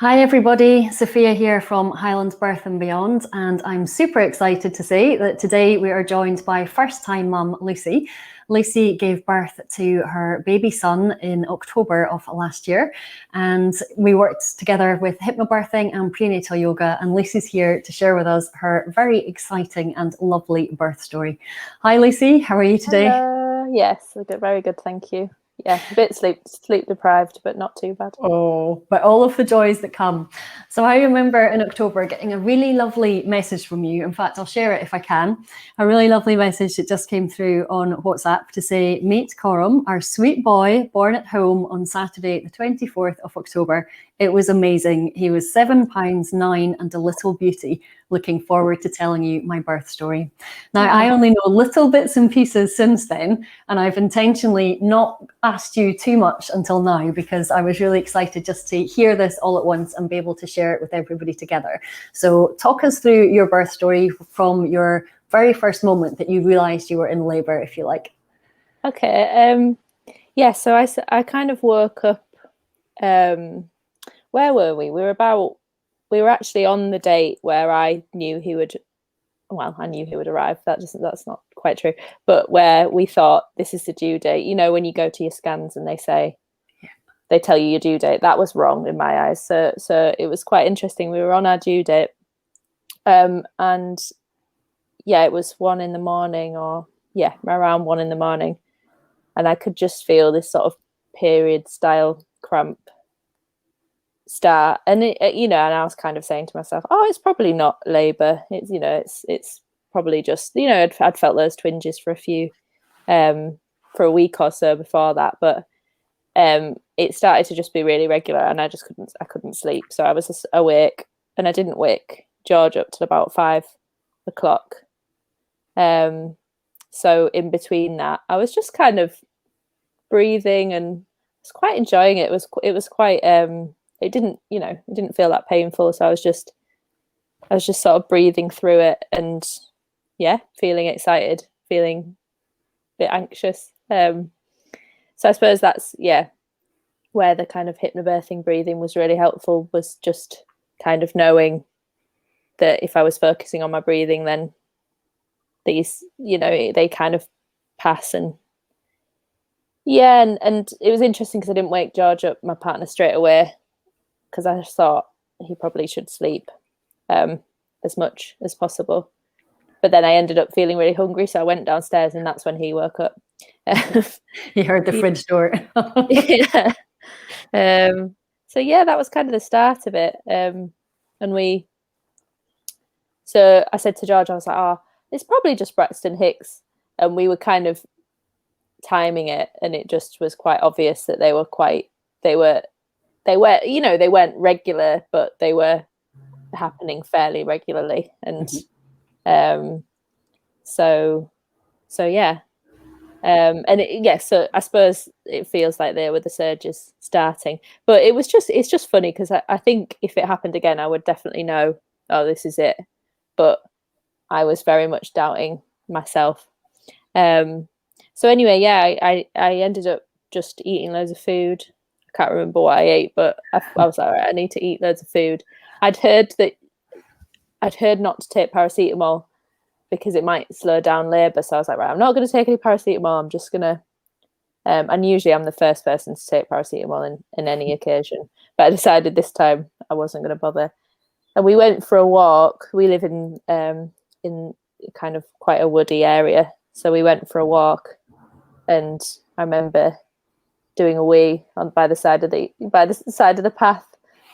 Hi everybody, Sophia here from Highlands Birth and Beyond, and I'm super excited to say that today we are joined by first-time mum Lucy. Lucy gave birth to her baby son in October of last year, and we worked together with hypnobirthing and prenatal yoga, and Lucy's here to share with us her very exciting and lovely birth story. Hi Lucy, how are you today? Yes, very good, thank you. Yeah, a bit sleep deprived, but not too bad. Oh, but all of the joys that come. So I remember in October getting a really lovely message from you. In fact, I'll share it if I can. A really lovely message that just came through on WhatsApp to say, meet Coram, our sweet boy, born at home on Saturday, the 24th of October. It was amazing. He was 7 pounds 9 and a little beauty. Looking forward to telling you my birth story. Now, I only know little bits and pieces since then, and I've intentionally not asked you too much until now because I was really excited just to hear this all at once and be able to share it with everybody together. So talk us through your birth story from your very first moment that you realised you were in labour, if you like. Okay, yeah, so I kind of woke up, where were we? We were actually on the date where I knew he would, well, I knew he would arrive. That's not quite true. But where we thought this is the due date. You know, when you go to your scans and they tell you your due date. That was wrong in my eyes. So it was quite interesting. We were on our due date, and yeah, it was 1 a.m, or yeah, around 1 a.m, and I could just feel this sort of period style cramp start, and and I was kind of saying to myself, oh, it's probably not labor, it's probably just, I'd felt those twinges for a week or so before that, but it started to just be really regular, and I couldn't sleep, so I was just awake, and I didn't wake George up till about 5 o'clock. So in between that, I was just kind of breathing and was quite enjoying it. It was quite it didn't feel that painful, so I was just sort of breathing through it, and yeah, feeling excited, feeling a bit anxious. So I suppose that's where the kind of hypnobirthing breathing was really helpful, was just kind of knowing that if I was focusing on my breathing, then these, they kind of pass. And and it was interesting because I didn't wake George up, my partner, straight away, because I just thought he probably should sleep as much as possible. But then I ended up feeling really hungry, so I went downstairs, and that's when he woke up. He heard the fridge door. Yeah. So yeah, that was kind of the start of it. So I said to George, I was like, oh, it's probably just Braxton Hicks. And we were kind of timing it, and it just was quite obvious that they weren't regular, but they were happening fairly regularly. And so yeah. So I suppose it feels like they were the surges starting, but it's just funny because I think if it happened again, I would definitely know, oh, this is it. But I was very much doubting myself. So anyway, yeah, I ended up just eating loads of food. I can't remember what I ate, but I was like, all right, I need to eat loads of food. I'd heard not to take paracetamol because it might slow down labour. So I was like, right, I'm not going to take any paracetamol. I'm just going to, and usually I'm the first person to take paracetamol in any occasion. But I decided this time I wasn't going to bother. And we went for a walk. We live in kind of quite a woody area. So we went for a walk, and I remember doing a wee by the side of the path,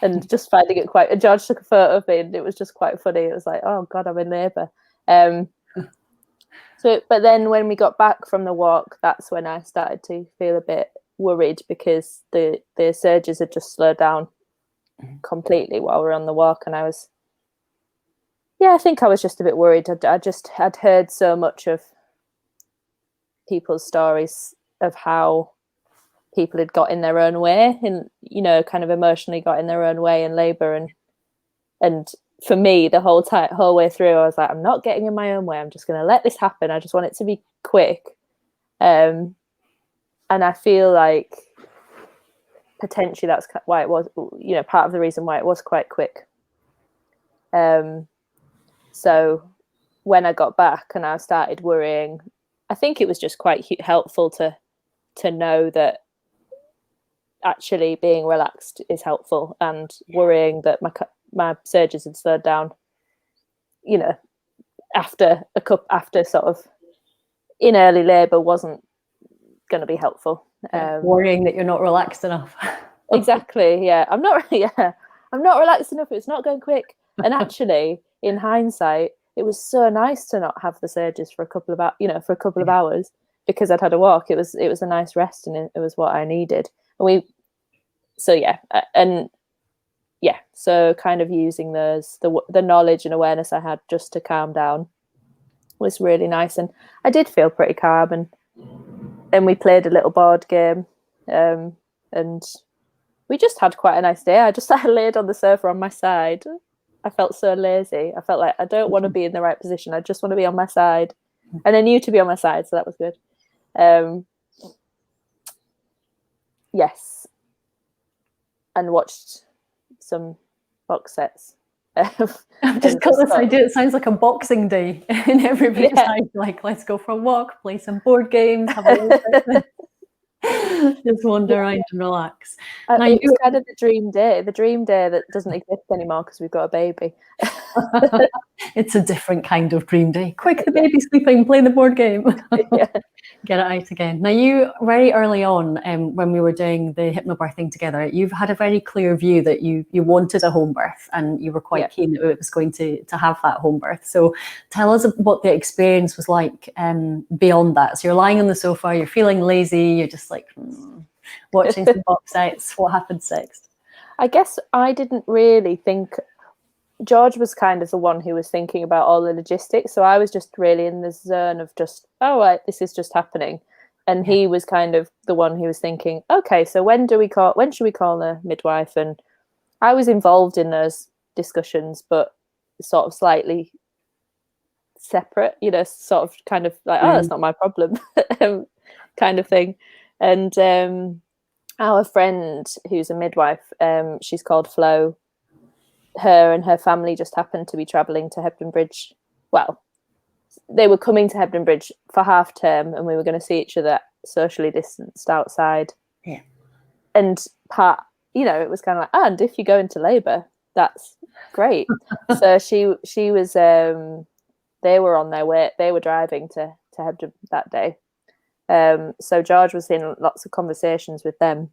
and just finding it quite. George took a photo of me, and it was just quite funny. It was like, oh God, I'm in labour. But then when we got back from the walk, that's when I started to feel a bit worried, because the surges had just slowed down completely while we were on the walk, and I think I was just a bit worried. I'd heard so much of people's stories of how people had got in their own way, and kind of emotionally got in their own way in labour, and for me, the whole way through, I was like, I'm not getting in my own way. I'm just going to let this happen. I just want it to be quick. And I feel like potentially that's why it was, you know, part of the reason why it was quite quick. So when I got back and I started worrying, I think it was just quite helpful to know that actually being relaxed is helpful, and worrying that my surges had slowed down, you know, after sort of in early labour wasn't going to be helpful. Worrying that you're not relaxed enough. Exactly. Yeah, I'm not relaxed enough. It's not going quick. And actually, in hindsight, it was so nice to not have the surges for a couple of hours, because I'd had a walk. It was a nice rest, and it was what I needed. So kind of using the knowledge and awareness I had just to calm down was really nice, and I did feel pretty calm. And then we played a little board game, and we just had quite a nice day. I laid on the sofa on my side. I felt so lazy. I felt like I don't want to be in the right position. I just want to be on my side, and I knew to be on my side, so that was good. Yes, and watched some box sets. I've just got this idea. It sounds like a Boxing Day in everybody's life. Like, let's go for a walk, play some board games, have a just wander around and relax. It's kind of the dream day that doesn't exist anymore because we've got a baby. It's a different kind of dream day. Quick, the baby's sleeping, play the board game. Get it out again. Now, you very early on, when we were doing the hypnobirthing together, you've had a very clear view that you wanted a home birth, and you were quite keen that it was going to have that home birth. So tell us what the experience was like beyond that. So you're lying on the sofa, you're feeling lazy, you're just like watching some box sets. What happens next? I guess I didn't really think. George was kind of the one who was thinking about all the logistics, so I was just really in the zone of just, oh, right, this is just happening, and he was kind of the one who was thinking, okay, so when should we call the midwife? And I was involved in those discussions, but sort of slightly separate, you know, sort of kind of like, oh, that's not my problem, kind of thing. And our friend who's a midwife, she's called Flo. Her and her family just happened to be travelling to Hebden Bridge. Well, they were coming to Hebden Bridge for half term, and we were going to see each other socially distanced outside. Yeah. And it was kind of like, and if you go into labour, that's great. So she was. They were on their way. They were driving to Hebden that day. So George was in lots of conversations with them,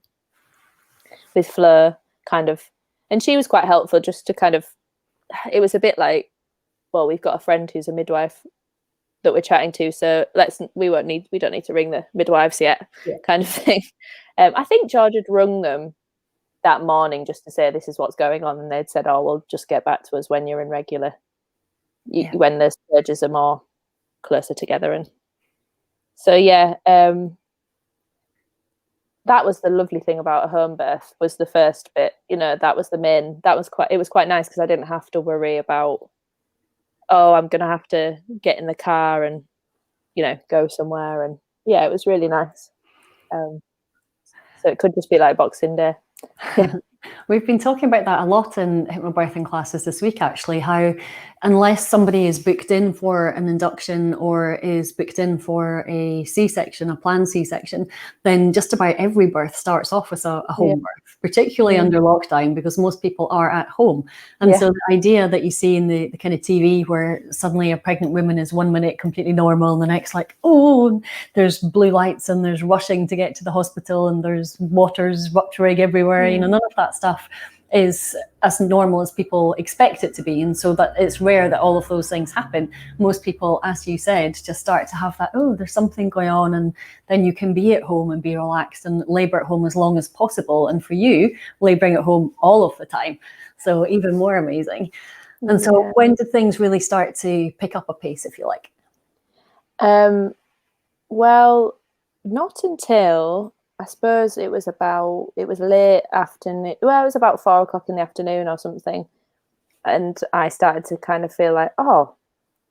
with Fleur, kind of. And she was quite helpful, just to kind of, it was a bit like, well, we've got a friend who's a midwife that we're chatting to, so we don't need to ring the midwives yet, kind of thing. I think George had rung them that morning just to say this is what's going on, and they'd said, oh, well, just get back to us when you're in regular, when the surges are more closer together. And so that was the lovely thing about a home birth, was the first bit, you know, that was it was quite nice, because I didn't have to worry about, oh, I'm going to have to get in the car and, you know, go somewhere. And it was really nice. So it could just be like Boxing Day. We've been talking about that a lot in hypnobirthing classes this week, actually, how unless somebody is booked in for an induction or is booked in for a C-section, a planned C-section, then just about every birth starts off with a home birth, particularly under lockdown, because most people are at home. And so the idea that you see in the kind of TV where suddenly a pregnant woman is 1 minute completely normal and the next like, oh, there's blue lights and there's rushing to get to the hospital and there's waters rupturing everywhere, you know, none of that stuff is as normal as people expect it to be. And so that it's rare that all of those things happen. Most people, as you said, just start to have that, oh, there's something going on, and then you can be at home and be relaxed and labour at home as long as possible. And for you, labouring at home all of the time. So even more amazing. And so when did things really start to pick up a pace, if you like? Well, not until, I suppose it was late afternoon. Well, it was about 4 o'clock in the afternoon or something. And I started to kind of feel like, oh,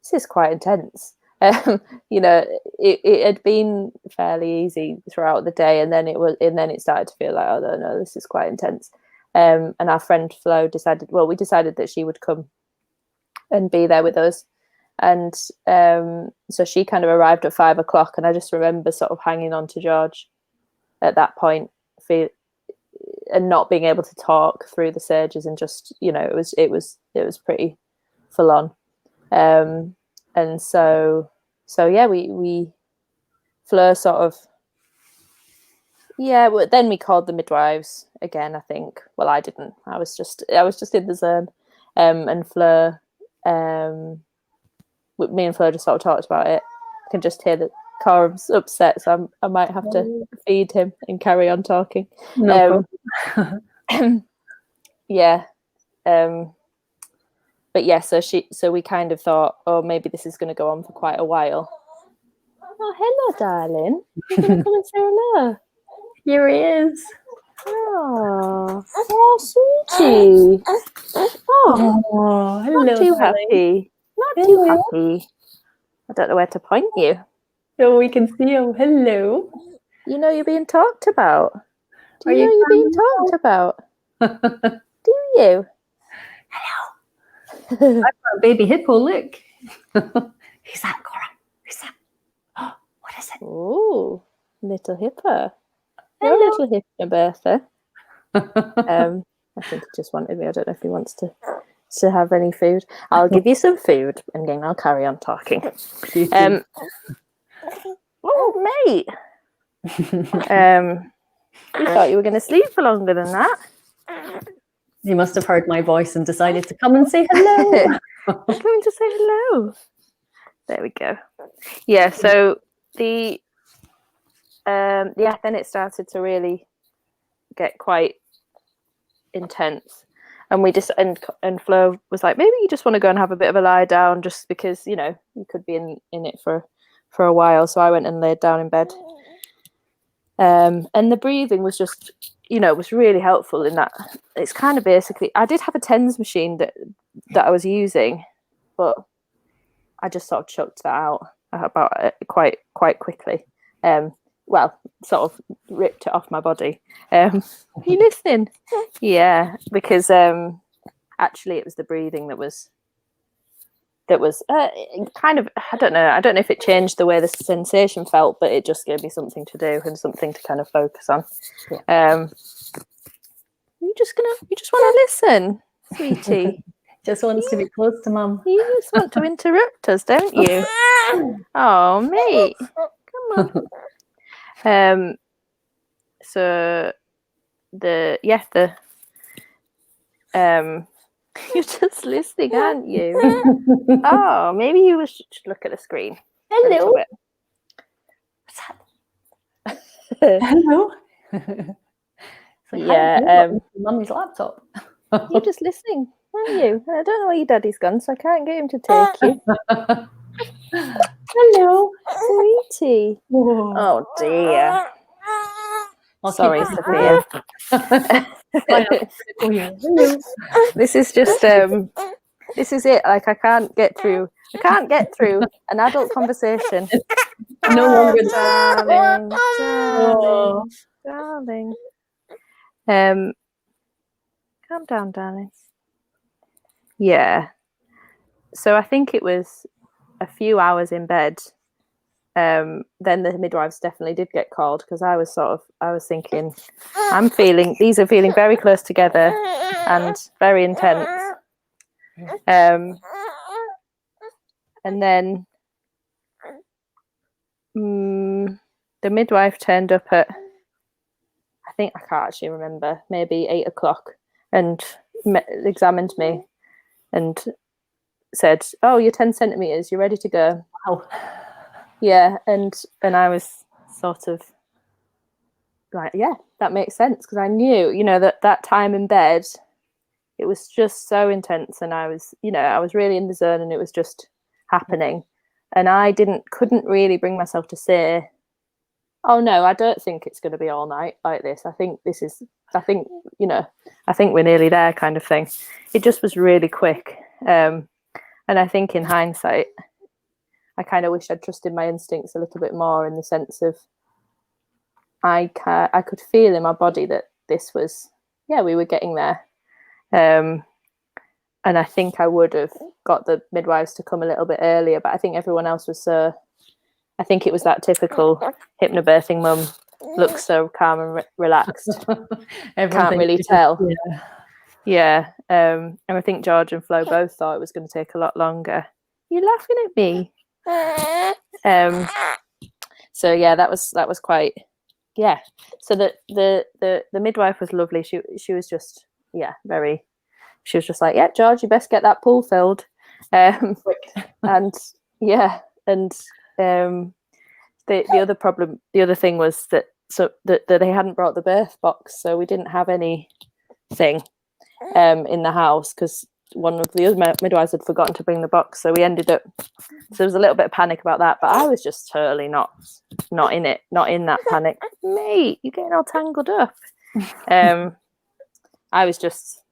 this is quite intense. You know, it had been fairly easy throughout the day, and then it started to feel like, oh no, this is quite intense. And our friend Flo we decided that she would come and be there with us. And so she kind of arrived at 5 o'clock, and I just remember sort of hanging on to George at that point, and not being able to talk through the surges, and just, you know, it was pretty full on. And so yeah, we Fleur sort of, yeah. Well, then we called the midwives again. I think. Well, I didn't. I was just in the zone. And Fleur, me and Fleur just sort of talked about it. I can just hear that Coram's upset, so I might have to feed him and carry on talking. No problem. Yeah. But yeah, so we kind of thought, oh, maybe this is going to go on for quite a while. Oh, hello, darling. You're going to come and say hello. Here he is. Oh, sweetie. Oh, hello. Not too happy. Not too happy. I don't know where to point you. So we can see him. Hello. You know you're being talked about. Do you know you're being talked about? Do you? Hello. I've got a baby hippo, look. Who's that, Coram? Who's that? Oh, what is it? Oh, little hippo. Hello, little hippo, Bertha. I think he just wanted me. I don't know if he wants to have any food. I'll give you some food, and then I'll carry on talking. Oh, mate. You thought you were going to sleep for longer than that. You must have heard my voice and decided to come and say hello. Coming to say hello. There we go. Yeah, so then it started to really get quite intense, and we just and Flo was like, maybe you just want to go and have a bit of a lie down, just because, you know, you could be in it for a while. So I went and laid down in bed, and the breathing was just, you know, was really helpful in that. It's kind of basically, I did have a TENS machine that I was using, but I just sort of chucked that out about quite quickly. Well, sort of ripped it off my body. Are you listening? Yeah, because actually it was the breathing that was kind of, I don't know if it changed the way the sensation felt, but it just gave me something to do and something to kind of focus on. Yeah. You just want to listen, sweetie. Just wants to be close to Mum. You just want to interrupt us, don't you? Oh, mate, come on. So you're just listening, aren't you? Oh, maybe you should look at the screen. Hello. What's that? Hello. Like, yeah. Mummy's laptop. You're just listening, aren't you? I don't know where your daddy's gone, so I can't get him to take you. Hello, sweetie. Whoa. Oh dear. Sorry, Sophia. This is just this is it. Like, I can't get through an adult conversation. No longer, darling. Calm down, darling. Yeah. So I think it was a few hours in bed. Then the midwives definitely did get called, because I was thinking, these are feeling very close together and very intense. And then the midwife turned up at, I think, I can't actually remember, maybe 8 o'clock, and examined me and said, oh, you're 10 centimeters, you're ready to go. Wow. Yeah, and I was sort of like, yeah, that makes sense, because I knew, you know, that time in bed, it was just so intense, and I was really in the zone, and it was just happening, and I couldn't really bring myself to say, oh no, I don't think it's going to be all night like this. I think we're nearly there, kind of thing. It just was really quick, and I think in hindsight, I kind of wish I'd trusted my instincts a little bit more, in the sense of I could feel in my body that this was, we were getting there. And I think I would have got the midwives to come a little bit earlier, but I think everyone else was I think it was that typical hypnobirthing mum, looks so calm and relaxed. Can't really tell. Yeah. And I think George and Flo both thought it was going to take a lot longer. You're laughing at me. So yeah, that was quite, So the midwife was lovely. She was just, very, she was just like, yeah, George, you best get that pool filled. And the other thing was that that they hadn't brought the birth box, so we didn't have anything in the house, because one of the other midwives had forgotten to bring the box. So we ended up, so there was a little bit of panic about that, but I was just totally not in that panic. Mate, you're getting all tangled up. I was just,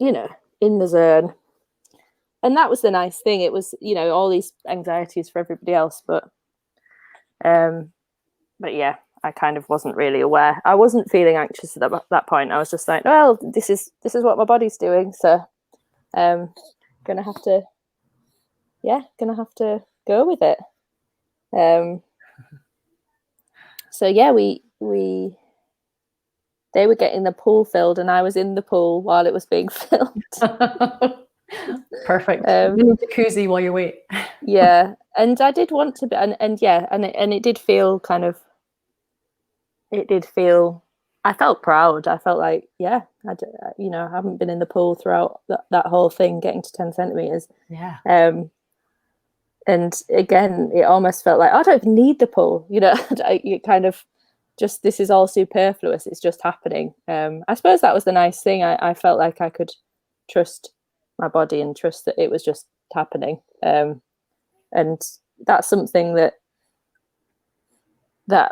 in the zone. And that was the nice thing. It was, all these anxieties for everybody else, but yeah, I kind of wasn't really aware. I wasn't feeling anxious at that point. I was just like, well, this is what my body's doing, so gonna have to go with it. So yeah, they were getting the pool filled, and I was in the pool while it was being filled. Perfect. Jacuzzi while you wait. Yeah, and I did want to be, and it did feel kind of. It did feel. I felt proud. I felt like, I haven't been in the pool throughout that whole thing, getting to 10 centimeters. Yeah. And again, it almost felt like, I don't even need the pool. You kind of just, this is all superfluous. It's just happening. I suppose that was the nice thing. I felt like I could trust my body and trust that it was just happening. And that's something that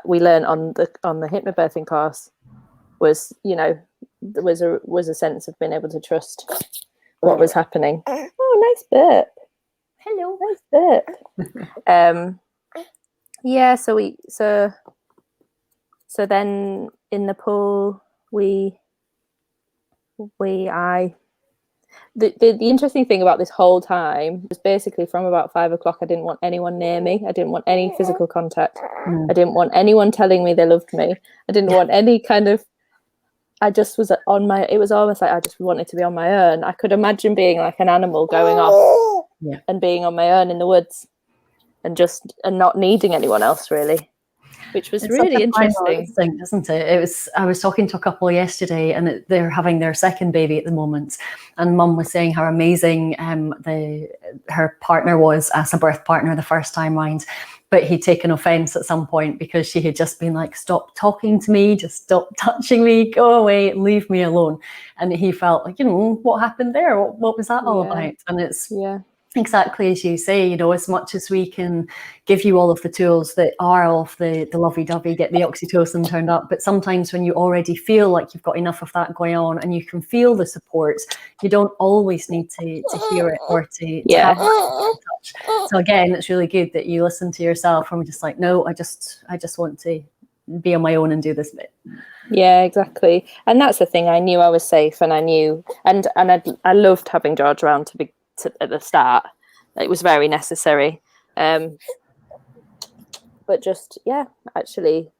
we learned on the hypnobirthing course, was, there was a sense of being able to trust what was happening. Oh, nice burp. Hello, nice burp. So then in the pool, the interesting thing about this whole time was basically from about 5 o'clock, I didn't want anyone near me. I didn't want any physical contact. I didn't want anyone telling me they loved me. I didn't want any kind of, I just was it was almost like I just wanted to be on my own. I could imagine being like an animal going off and being on my own in the woods and not needing anyone else, really. Which was really interesting, isn't it? I was talking to a couple yesterday, and they're having their second baby at the moment, and Mum was saying how amazing her partner was as a birth partner the first time round, but he'd taken offence at some point because she had just been like, "Stop talking to me, just stop touching me, go away, leave me alone." And he felt like, what happened there? What was that all about? And it's exactly as you say, as much as we can give you all of the tools that are of the lovey-dovey, get the oxytocin turned up, but sometimes when you already feel like you've got enough of that going on and you can feel the support, you don't always need to hear it or to have that touch. So again, it's really good that you listen to yourself and we're just like, no, I just want to be on my own and do this bit. Yeah, exactly. And that's the thing. I knew I was safe, and I knew, and I loved having George around at the start. It was very necessary, but just actually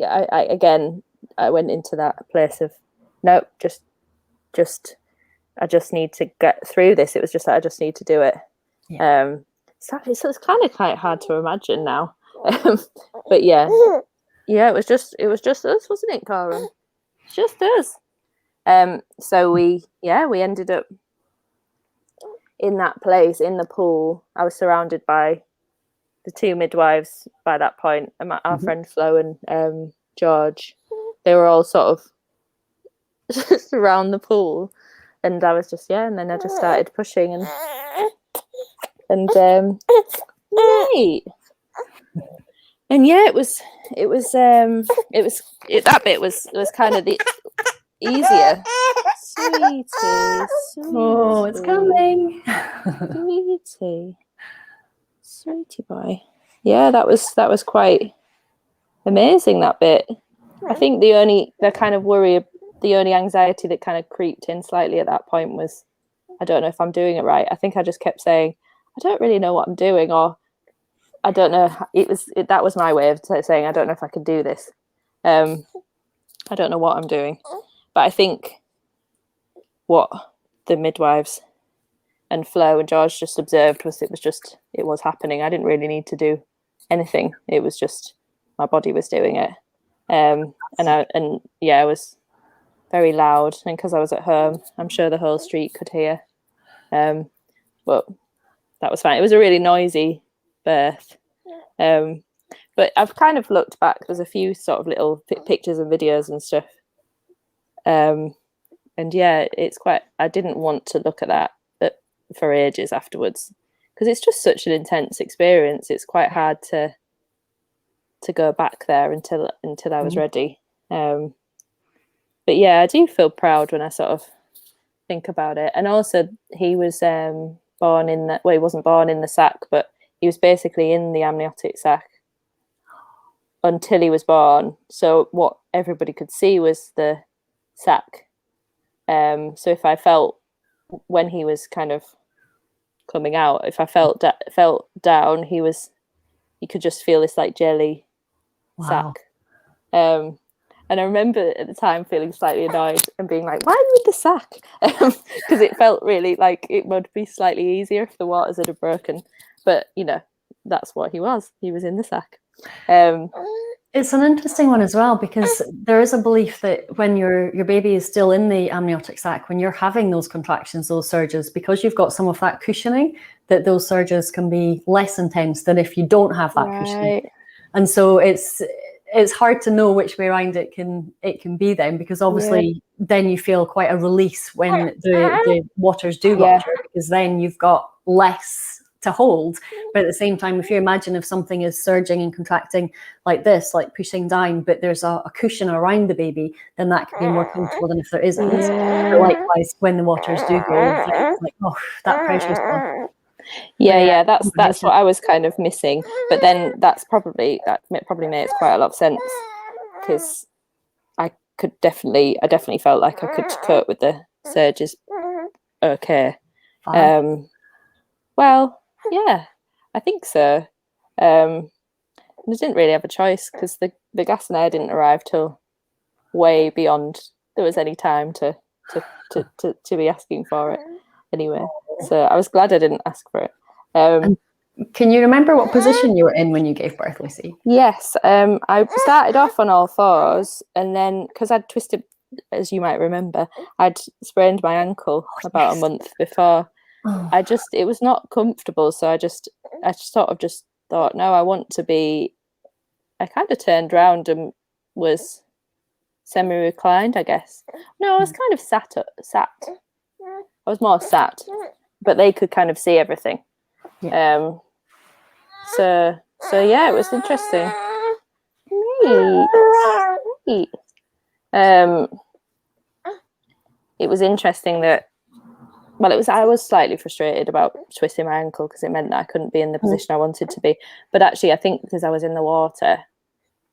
I went into that place of no, just I just need to get through this. It was just that I just need to do it. So it's kind of quite hard to imagine now, but it was just us, wasn't it, Coram? Just us. So we ended up in that place, in the pool. I was surrounded by the two midwives by that point, and our friend Flo and George. They were all sort of just around the pool, and I was just and then I just started pushing and mate. And it was that bit was kind of the easier. Sweetie. Oh, it's coming. Sweetie boy. Yeah, that was quite amazing, that bit. I think the only anxiety that kind of creeped in slightly at that point was, I don't know if I'm doing it right. I think I just kept saying, I don't really know what I'm doing, or I don't know. That was my way of saying, I don't know if I can do this. I don't know what I'm doing. But I think what the midwives and Flo and George just observed was it was happening. I didn't really need to do anything. It was just my body was doing it. I was very loud, and because I was at home, I'm sure the whole street could hear. But that was fine. It was a really noisy birth. But I've kind of looked back. There's a few sort of little pictures and videos and stuff. And yeah, it's quite. I didn't want to look at that for ages afterwards, because it's just such an intense experience. It's quite hard to go back there until I was ready. But yeah, I do feel proud when I sort of think about it. And also, he was born in the, well, he wasn't born in the sack, but he was basically in the amniotic sac until he was born. So what everybody could see was the sac. So if I felt, when he was kind of coming out, if I felt down, you could just feel this like jelly sac. And I remember at the time feeling slightly annoyed and being like, why with the sack? Because it felt really like it would be slightly easier if the waters had broken. But, you know, that's what he was. He was in the sack. It's an interesting one as well, because there is a belief that when your baby is still in the amniotic sac, when you're having those contractions, those surges, because you've got some of that cushioning, that those surges can be less intense than if you don't have that cushioning. And so it's hard to know which way around it can be then, because obviously then you feel quite a release when the waters do rupture, because then you've got less to hold. But at the same time, if you imagine if something is surging and contracting like this, like pushing down, but there's a cushion around the baby, then that can be more comfortable than if there isn't. But likewise, when the waters do go, it's like, oh, that pressure's gone. That's what I was kind of missing. But then that probably makes quite a lot of sense, because I definitely felt like I could cope with the surges okay. Well, yeah, I think so. I didn't really have a choice, because the gas and air didn't arrive till way beyond there was any time to be asking for it anyway. So I was glad I didn't ask for it. Can you remember what position you were in when you gave birth, Lucy? Yes, I started off on all fours, and then because I'd twisted, as you might remember, I'd sprained my ankle about a month before. It was not comfortable, so I sort of just thought, no, I want to be. I kind of turned around and was semi-reclined, I guess. No, I was kind of sat. I was more sat, but they could kind of see everything. So yeah, it was interesting. It was interesting that. Well, I was slightly frustrated about twisting my ankle, because it meant that I couldn't be in the position I wanted to be. But actually, I think because I was in the water,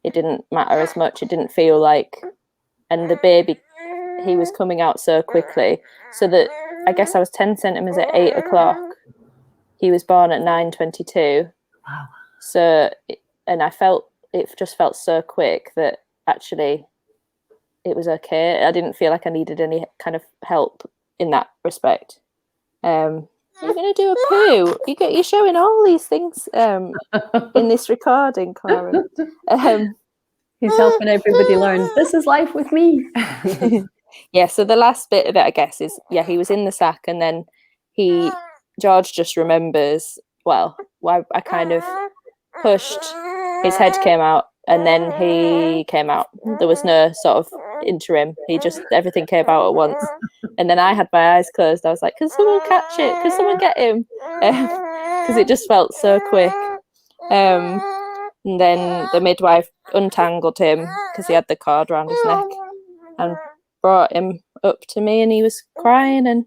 it didn't matter as much. It didn't feel like, and the baby, he was coming out so quickly, so that I guess I was 10 centimeters at 8 o'clock. He was born at 9:22. Wow. So, and it just felt so quick that actually it was okay. I didn't feel like I needed any kind of help in that respect. You're going to do a poo. You're showing all these things in this recording, Coram. He's helping everybody learn. This is life with me. Yeah, so the last bit of it, I guess, is, he was in the sack, and then George just remembers, well, I kind of pushed, his head came out, and then he came out. There was no sort of interim. Everything came out at once. And then I had my eyes closed. I was like, can someone catch it? Can someone get him? Because it just felt so quick. And then the midwife untangled him, because he had the cord around his neck, and brought him up to me, and he was crying, and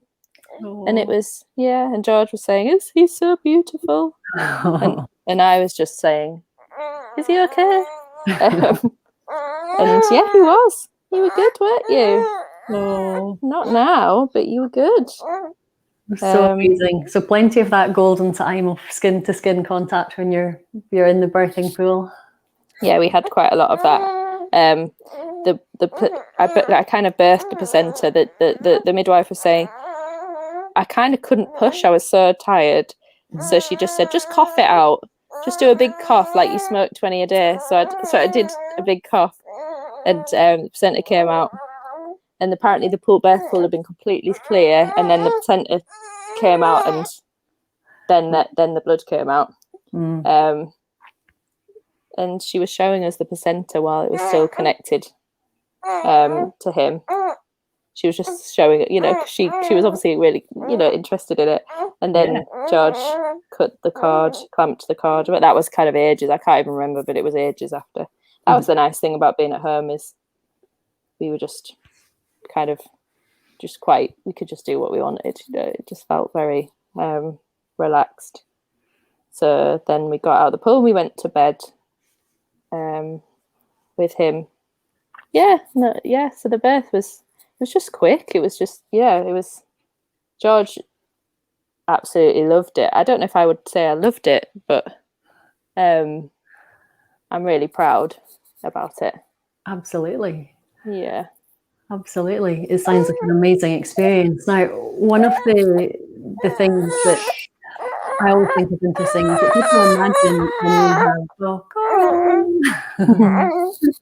it was, and George was saying, he's so beautiful. And I was just saying, is he okay? And yeah, he was. You were good, weren't you? Oh, Not now, but you were good. so amazing. So plenty of that golden time of skin to skin contact when you're in the birthing pool. Yeah, we had quite a lot of that. I kind of birthed the placenta. The midwife was saying I kind of couldn't push. I was so tired, so she just said, "Just cough it out. Just do a big cough, like you smoke 20 a day." So I did a big cough, and the placenta came out. And apparently the birth pool had been completely clear, and then the placenta came out, and then the blood came out. And she was showing us the placenta while it was still connected to him. She was just showing it, she was obviously really, interested in it. And then George clamped the cord. But that was kind of ages. I can't even remember, but it was ages after. That was the nice thing about being at home, is we were just kind of we could just do what we wanted. It just felt very relaxed. So then we got out of the pool, we went to bed with him. So the birth was just quick. It was just, George absolutely loved it. I don't know if I would say I loved it, but I'm really proud about it. Absolutely. Yeah. Absolutely. It sounds like an amazing experience. Now, one of the things that I always think is interesting is that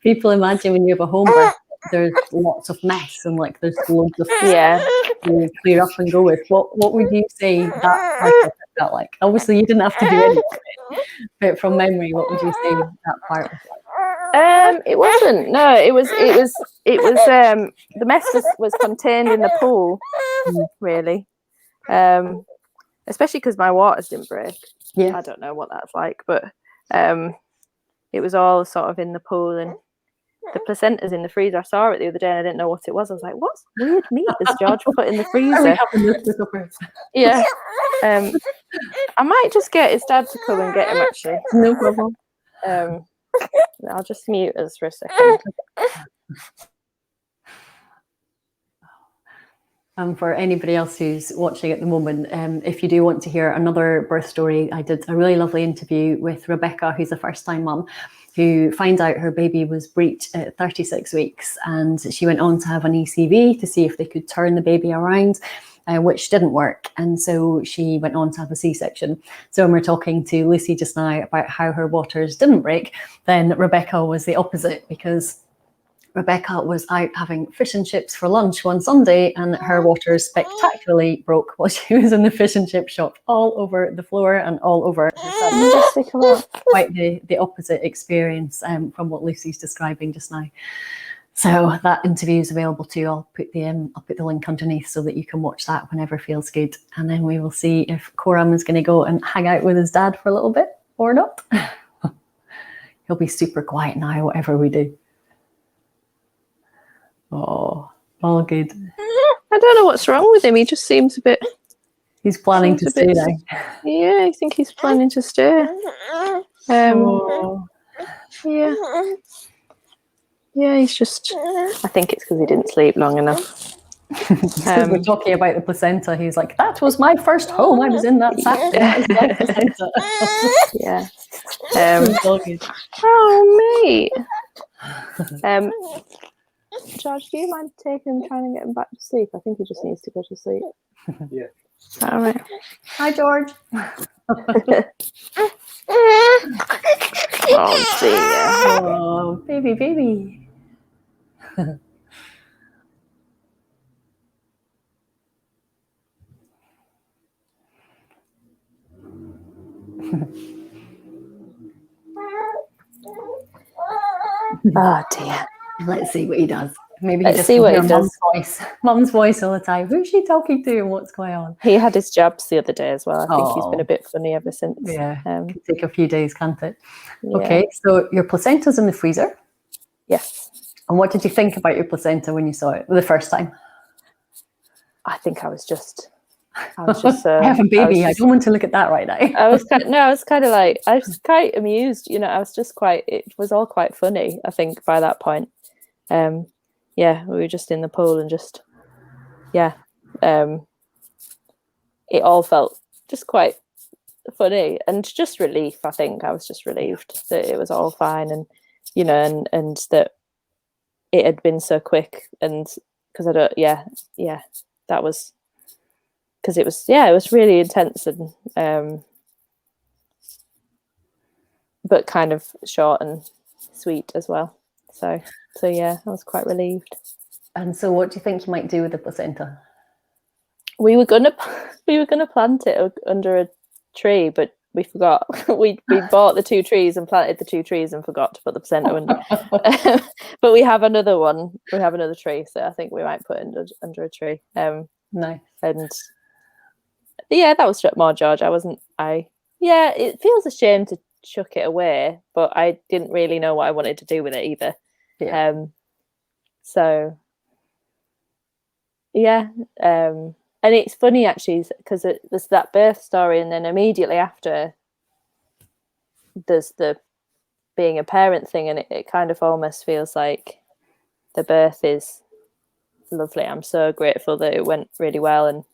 people imagine when you have a home birth, there's lots of mess and like there's loads of to clear up and go with. What would you say that part felt like? Obviously, you didn't have to do anything, but from memory, what would you say that part was like? It wasn't. No, it was. The mess was contained in the pool, really. Especially because my waters didn't break. Yeah, I don't know what that's like, but it was all sort of in the pool, and the placenta's in the freezer. I saw it the other day, and I didn't know what it was. I was like, "What's weird meat has George put in the freezer?" Yeah. I might just get his dad to come and get him. Actually, no problem. I'll just mute us for a second. For anybody else who's watching at the moment, if you do want to hear another birth story, I did a really lovely interview with Rebecca, who's a first-time mum, who finds out her baby was breech at 36 weeks, and she went on to have an ECV to see if they could turn the baby around, which didn't work, and so she went on to have a C-section. So when we're talking to Lucy just now about how her waters didn't break, then Rebecca was the opposite, because Rebecca was out having fish and chips for lunch one Sunday, and her waters spectacularly broke while she was in the fish and chip shop, all over the floor and all over herself. Quite the opposite experience from what Lucy's describing just now. So that interview is available too. I'll put the link underneath so that you can watch that whenever feels good. And then we will see if Coram is going to go and hang out with his dad for a little bit or not. He'll be super quiet now, whatever we do. Oh, all good. I don't know what's wrong with him. He just seems a bit... He's planning to stay now. Yeah, I think he's planning to stay. Yeah. Yeah, he's just... I think it's because he didn't sleep long enough. We're talking about the placenta. He's like, that was my first home. I was in that Saturday. That was my placenta. Yeah. Oh, mate. George, do you mind taking him, trying to get him back to sleep? I think he just needs to go to sleep. Yeah. All right. Hi, George. Oh, dear. Oh, baby. Oh, dear. Let's see what he does. Maybe Let's see what he does. Mum's voice all the time. Who's she talking to and what's going on? He had his jabs the other day as well. I think he's been a bit funny ever since. Yeah, can take a few days, can't it? Yeah. Okay, so your placenta's in the freezer. Yes. And what did you think about your placenta when you saw it the first time? I think I was just I was just so I have a baby. I don't want to look at that right now. I was kind of like, I was quite amused, you know. I was just quite, it was all quite funny, I think, by that point. Yeah, we were just in the pool and just, yeah, it all felt just quite funny and just relief. I think I was just relieved that it was all fine, and you know, and that it had been so quick, and because I don't, that was because it was really intense, and but kind of short and sweet as well. So yeah, I was quite relieved. And so, what do you think you might do with the placenta? We were gonna plant it under a tree, but we forgot. we bought the 2 trees and planted the 2 trees and forgot to put the placenta under. But we have another one. We have another tree, so I think we might put it under a tree. Nice. And yeah, that was more George. It feels a shame to chuck it away, but I didn't really know what I wanted to do with it either. Yeah. So yeah, and it's funny actually because there's that birth story, and then immediately after there's the being a parent thing, and it kind of almost feels like the birth is lovely. I'm so grateful that it went really well,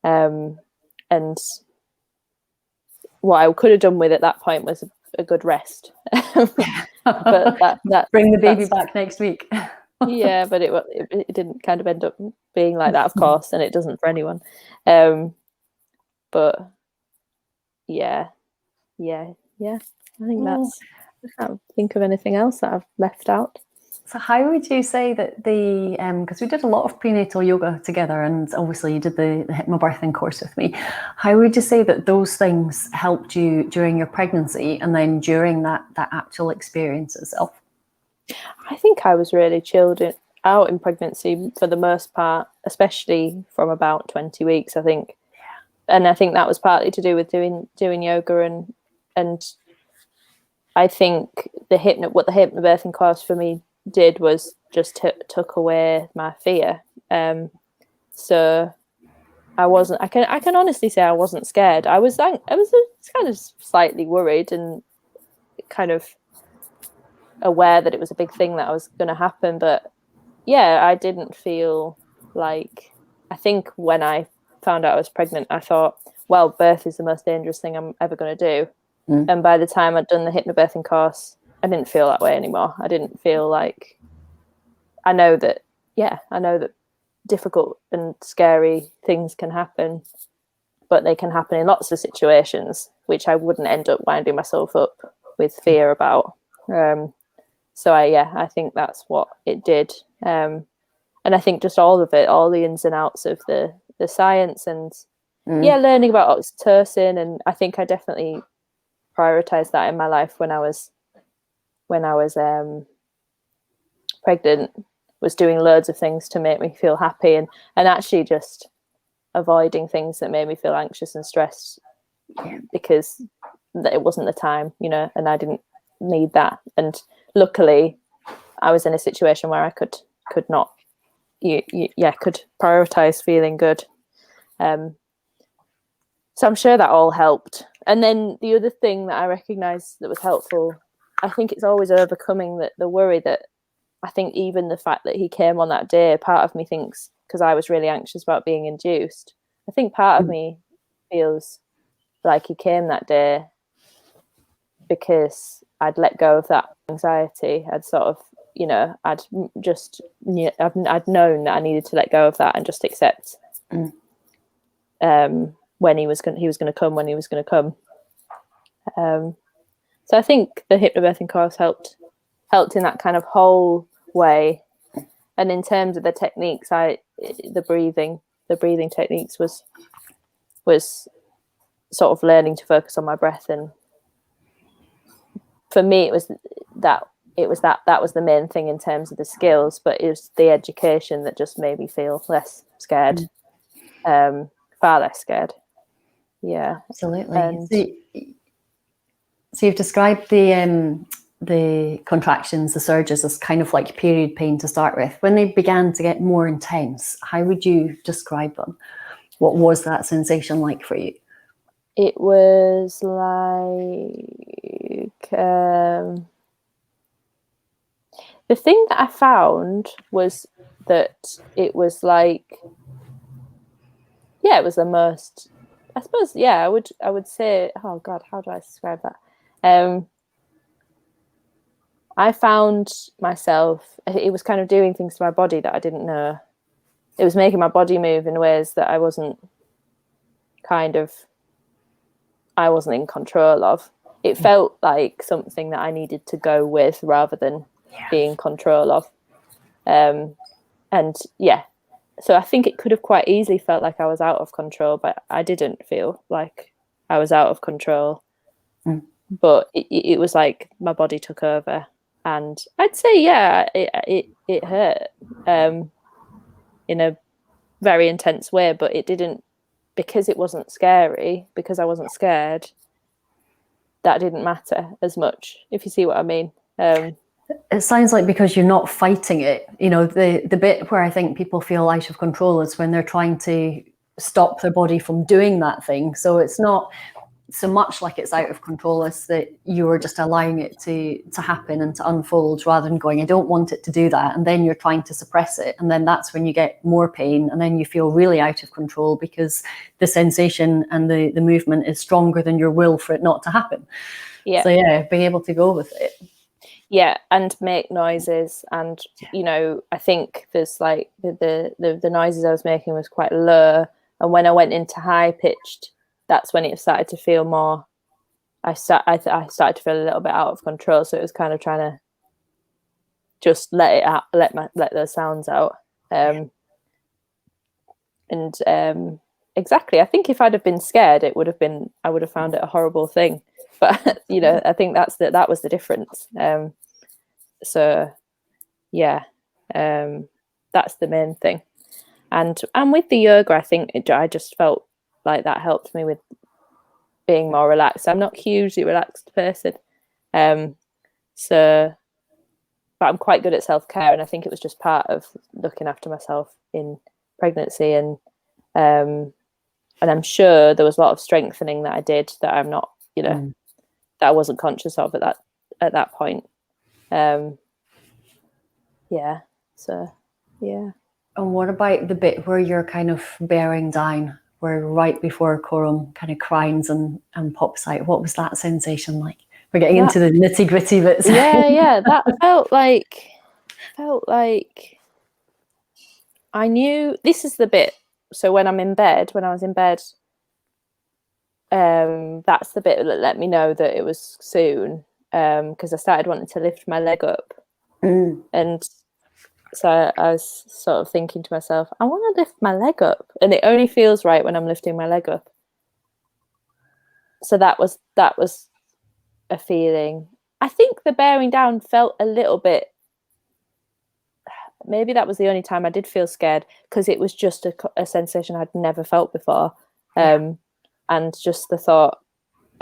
and what I could have done with at that point was a good rest. But that bring the baby back next week. Yeah, but it didn't kind of end up being like that, of course, and it doesn't for anyone. But yeah. I think I can't think of anything else that I've left out. So how would you say that because we did a lot of prenatal yoga together, and obviously you did the hypnobirthing course with me, how would you say that those things helped you during your pregnancy and then during that actual experience itself? I think I was really chilled out in pregnancy for the most part, especially from about 20 weeks, I think. And I think that was partly to do with doing yoga, and I think what the hypnobirthing course for me did was just took away my fear. So I can honestly say I wasn't scared. I was kind of slightly worried and kind of aware that it was a big thing that was going to happen, but yeah, I didn't feel like, I think when I found out I was pregnant, I thought, well, birth is the most dangerous thing I'm ever going to do. And by the time I'd done the hypnobirthing course, I didn't feel that way anymore. I didn't feel like, I know that difficult and scary things can happen, but they can happen in lots of situations, which I wouldn't end up winding myself up with fear about. So I think that's what it did. And I think just all of it, all the ins and outs of the science, and learning about oxytocin, and I think I definitely prioritized that in my life when I was pregnant, was doing loads of things to make me feel happy, and actually just avoiding things that made me feel anxious and stressed, because it wasn't the time, you know, and I didn't need that. And luckily I was in a situation where I could not could prioritize feeling good. So I'm sure that all helped. And then the other thing that I recognized that was helpful, I think it's always overcoming the worry that, I think even the fact that he came on that day, part of me thinks, because I was really anxious about being induced, I think part of me feels like he came that day because I'd let go of that anxiety. I'd sort of, you know, I'd known that I needed to let go of that and just accept when he was going to come when he was going to come. So I think the hypnobirthing course helped in that kind of whole way. And in terms of the techniques, the breathing techniques was sort of learning to focus on my breath. And for me, it was that was the main thing in terms of the skills, but it was the education that just made me feel less scared, far less scared. Yeah, absolutely. So you've described the contractions, the surges, as kind of like period pain to start with. When they began to get more intense, how would you describe them? What was that sensation like for you? It was like the thing that I found was that it was like, yeah, it was the most, I suppose, yeah, I would say, oh God, how do I describe that? I found myself, it was kind of doing things to my body that I didn't know. It was making my body move in ways that I wasn't in control of. It felt like something that I needed to go with rather than be in control of. And yeah, so I think it could have quite easily felt like I was out of control, but I didn't feel like I was out of control. But it was like my body took over, and I'd say, yeah, it hurt in a very intense way, but it didn't, because it wasn't scary, because I wasn't scared, that didn't matter as much, if you see what I mean. It sounds like because you're not fighting it, you know, the bit where I think people feel out of control is when they're trying to stop their body from doing that thing. So it's not so much like it's out of control as that you're just allowing it to happen and to unfold, rather than going, I don't want it to do that, and then you're trying to suppress it, and then that's when you get more pain, and then you feel really out of control because the sensation and the movement is stronger than your will for it not to happen. Yeah. So yeah, being able to go with it. Yeah, and make noises, and you know, I think there's like the noises I was making was quite low, and when I went into high pitched, that's when it started to feel more. I started to feel a little bit out of control, so it was kind of trying to just let it out, let those sounds out. Exactly. I think if I'd have been scared, I would have found it a horrible thing. But you know, I think that was the difference. So yeah, that's the main thing. And with the yoga, I think I just felt like that helped me with being more relaxed. I'm not a hugely relaxed person, so, but I'm quite good at self-care, and I think it was just part of looking after myself in pregnancy, and I'm sure there was a lot of strengthening that I did that I'm not, you know, that I wasn't conscious of at that point. Yeah. So yeah. And what about the bit where you're kind of bearing down, where right before Coram kind of grinds and pops out? What was that sensation like? We're getting into the nitty gritty bits. Yeah. That felt like I knew this is the bit. So when I was in bed, that's the bit that let me know that it was soon, because I started wanting to lift my leg up, and so I was sort of thinking to myself, I want to lift my leg up, and it only feels right when I'm lifting my leg up. So that was a feeling. I think the bearing down felt a little bit, maybe that was the only time I did feel scared, because it was just a sensation I'd never felt before. And just the thought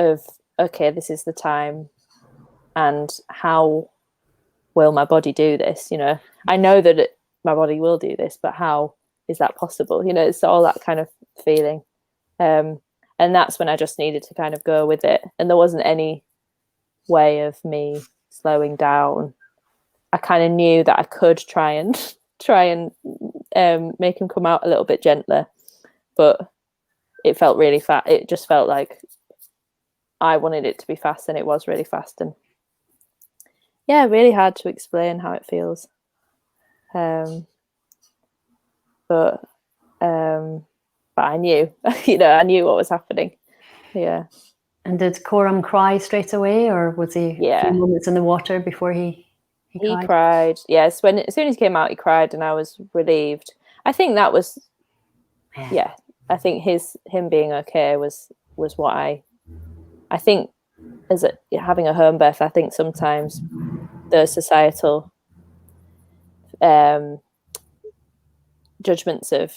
of, okay, this is the time, and how will my body do this? You know, I know that my body will do this, but how is that possible? You know, it's all that kind of feeling. And that's when I just needed to kind of go with it. And there wasn't any way of me slowing down. I kind of knew that I could try and make him come out a little bit gentler, but it felt really fast. It just felt like I wanted it to be fast, and it was really fast. And yeah, really hard to explain how it feels. But I knew, you know, I knew what was happening. Yeah. And did Coram cry straight away, or was he a few moments in the water before he cried? Yes, as soon as he came out, he cried, and I was relieved. I think that was, yeah. I think him being okay was what I think, as having a home birth. I think sometimes the societal judgments of,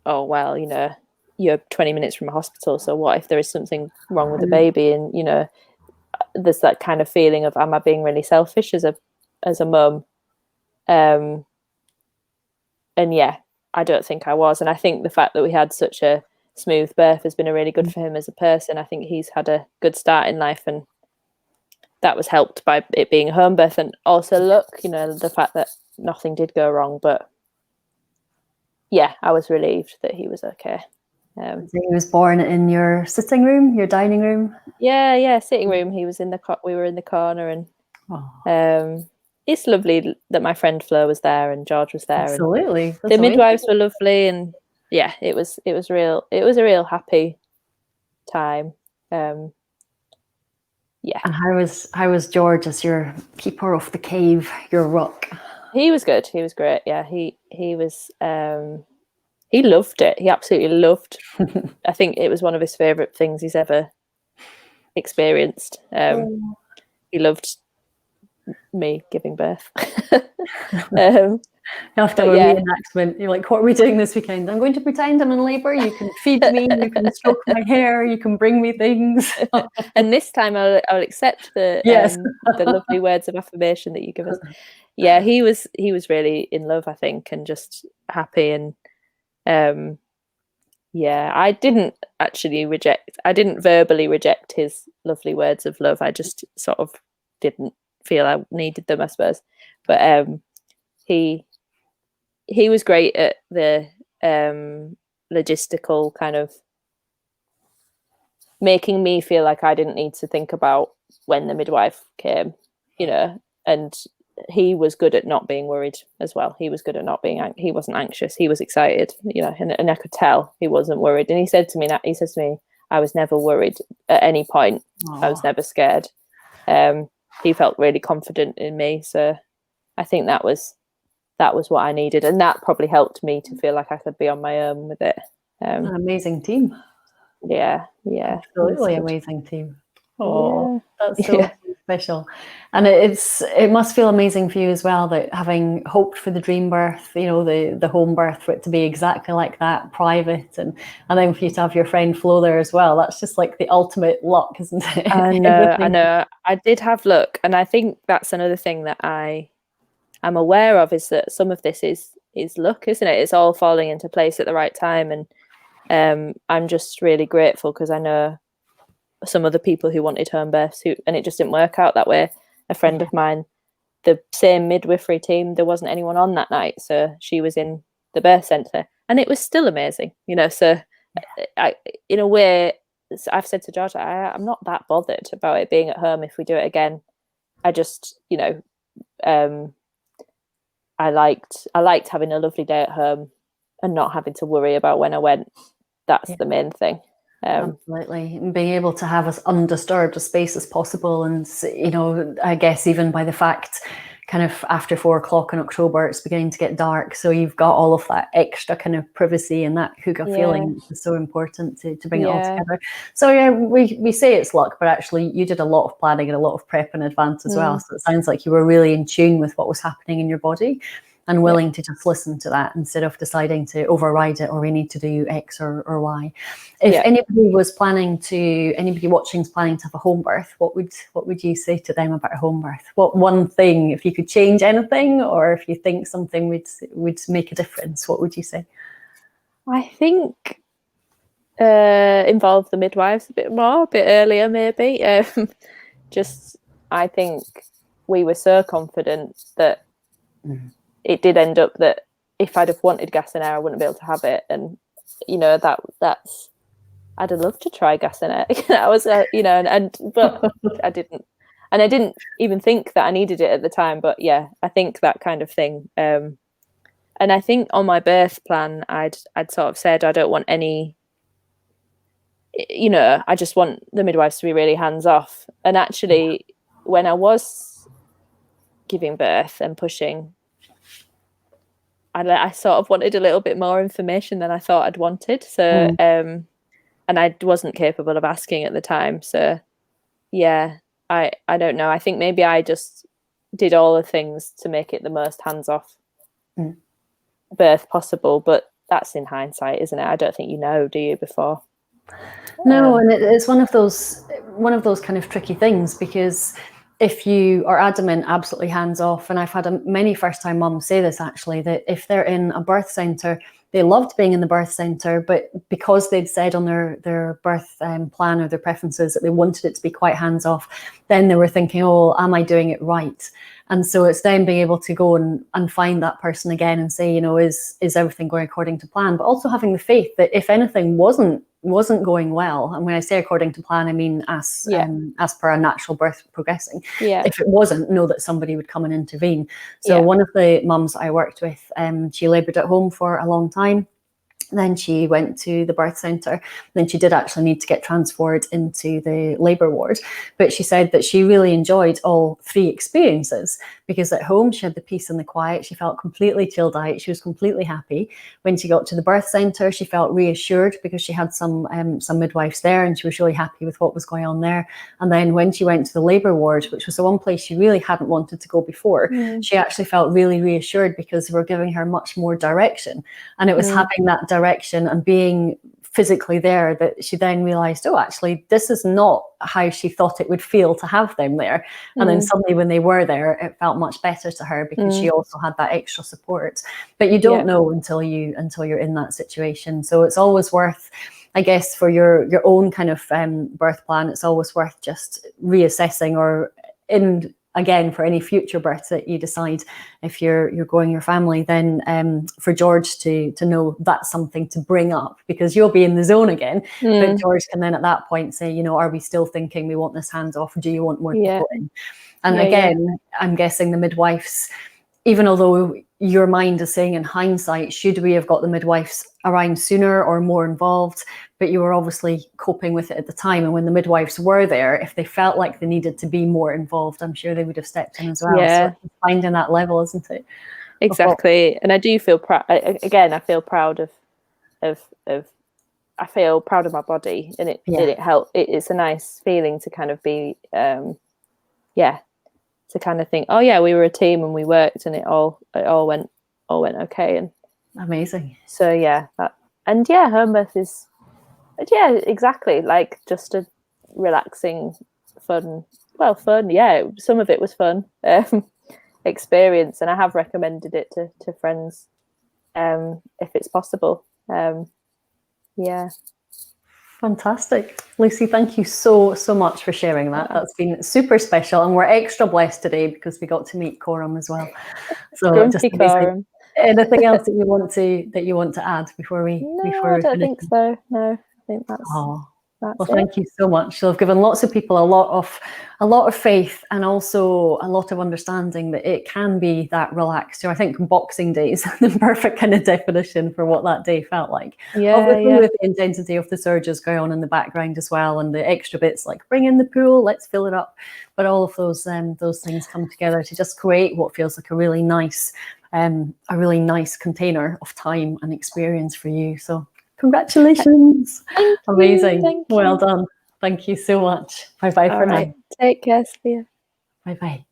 oh well, you know, you're 20 minutes from a hospital, so what if there is something wrong with the baby? And you know, there's that kind of feeling of, am I being really selfish as a mum? And yeah, I don't think I was. And I think the fact that we had such a smooth birth has been a really good for him as a person. I think he's had a good start in life, and that was helped by it being a home birth, and also luck, you know, the fact that nothing did go wrong. But yeah, I was relieved that he was okay. So he was born in your sitting room, your dining room? Yeah, sitting room. He was we were in the corner, and it's lovely that my friend Flo was there and George was there. Absolutely. And the midwives were lovely, and yeah, it was a real happy time. Yeah. And how was George as your keeper of the cave, your rock? He was good. He was great. Yeah, he was. He loved it. He absolutely loved. I think it was one of his favourite things he's ever experienced. He loved me giving birth. After a reenactment, you're like, what are we doing this weekend? I'm going to pretend I'm in labour. You can feed me, you can stroke my hair, you can bring me things. And this time I'll accept the lovely words of affirmation that you give us. Yeah, he was really in love, I think, and just happy. And I didn't verbally reject his lovely words of love. I just sort of didn't feel I needed them, I suppose. But he was great at the logistical kind of making me feel like I didn't need to think about when the midwife came, you know, and he was good at not being worried as well. He was good at not being, he wasn't anxious. He was excited, you know, and I could tell he wasn't worried. And he says to me, I was never worried at any point. Aww. I was never scared. He felt really confident in me. So I think that was what I needed. And that probably helped me to feel like I could be on my own with it. An amazing team. Yeah. Absolutely amazing team. Oh, yeah. That's so special. And it must feel amazing for you as well, that having hoped for the dream birth, you know, the home birth, for it to be exactly like that, private, and then for you to have your friend Flo there as well. That's just like the ultimate luck, isn't it? I know. I did have luck, and I think that's another thing that I'm aware of, is that some of this is luck, isn't it? It's all falling into place at the right time, and I'm just really grateful, because I know some other people who wanted home births and it just didn't work out that way. A friend of mine, the same midwifery team, there wasn't anyone on that night, so she was in the birth centre, and it was still amazing, you know. So in a way, I've said to George, I'm not that bothered about it being at home if we do it again. I just, you know, I liked having a lovely day at home and not having to worry about when I went. That's the main thing. Absolutely. And being able to have as undisturbed a space as possible. And, you know, I guess even by the fact kind of after 4 o'clock in October, it's beginning to get dark. So you've got all of that extra kind of privacy, and that hygge feeling is so important to bring it all together. So yeah, we say it's luck, but actually you did a lot of planning and a lot of prep in advance as well. So it sounds like you were really in tune with what was happening in your body, and willing to just listen to that instead of deciding to override it, or we need to do X or Y. If anybody watching is planning to have a home birth, what would you say to them about a home birth? What one thing, if you could change anything, or if you think something would make a difference, what would you say? I think involve the midwives a bit more, a bit earlier maybe. I think we were so confident that it did end up that if I'd have wanted gas and air, I wouldn't be able to have it. And, you know, that's, I'd have loved to try gas and air. I was, you know, but I didn't. And I didn't even think that I needed it at the time. But yeah, I think that kind of thing. And I think on my birth plan, I'd sort of said, I don't want any, you know, I just want the midwives to be really hands off. And actually, when I was giving birth and pushing, I sort of wanted a little bit more information than I thought I'd wanted. So, and I wasn't capable of asking at the time. So, yeah, I don't know. I think maybe I just did all the things to make it the most hands-off birth possible. But that's in hindsight, isn't it? I don't think you know, do you, before? No, and it's one of those kind of tricky things, because if you are adamant, absolutely hands off, and I've had many first-time mums say this actually, that if they're in a birth centre, they loved being in the birth centre, but because they'd said on their birth plan or their preferences that they wanted it to be quite hands off, then they were thinking, oh, am I doing it right? And so it's then being able to go and find that person again and say, you know, is everything going according to plan? But also having the faith that if anything wasn't going well, and when I say according to plan, I mean as per a natural birth progressing. If it wasn't, know that somebody would come and intervene. So one of the mums I worked with, she laboured at home for a long time. Then she went to the birth centre. Then she did actually need to get transferred into the labour ward. But she said that she really enjoyed all three experiences, because at home she had the peace and the quiet. She felt completely chilled out. She was completely happy. When she got to the birth centre, she felt reassured because she had some midwives there, and she was really happy with what was going on there. And then when she went to the labour ward, which was the one place she really hadn't wanted to go before, she actually felt really reassured because they were giving her much more direction. And it was having that direction and being physically there that she then realized, oh, actually, this is not how she thought it would feel to have them there. And then suddenly when they were there, it felt much better to her because she also had that extra support. But you don't know until you're in that situation. So it's always worth, I guess, for your own kind of birth plan, it's always worth just reassessing, or again, for any future births that you decide, if you're growing your family, then for George to know that's something to bring up, because you'll be in the zone again. But George can then at that point say, you know, are we still thinking we want this hands off? Do you want more people in? And again, I'm guessing the midwives, even although your mind is saying in hindsight, should we have got the midwives around sooner or more involved? But you were obviously coping with it at the time. And when the midwives were there, if they felt like they needed to be more involved, I'm sure they would have stepped in as well. So it's finding that level, isn't it? Exactly. And I do feel proud. Again, I feel proud of I feel proud of my body, and it helped. It's a nice feeling to kind of be, to kind of think, oh yeah, we were a team and we worked, and it all went okay. And amazing. So Homebirth is, exactly, like just a relaxing, fun. Yeah, some of it was fun experience, and I have recommended it to friends if it's possible. Fantastic. Lucy, thank you so much for sharing that. That's been super special, and we're extra blessed today because we got to meet Coram as well. So just Coram. Anything else that you want to add before we I don't think so. No, I think that's well, thank you so much. So I've given lots of people a lot of faith, and also a lot of understanding that it can be that relaxed. So I think Boxing Day is the perfect kind of definition for what that day felt like. Obviously with the intensity of the surges going on in the background as well, and the extra bits like bring in the pool, let's fill it up. But all of those things come together to just create what feels like a really nice container of time and experience for you. So congratulations. Amazing. Thank you. Well done. Thank you so much. Bye-bye for now. Take care, Sophia. Bye-bye.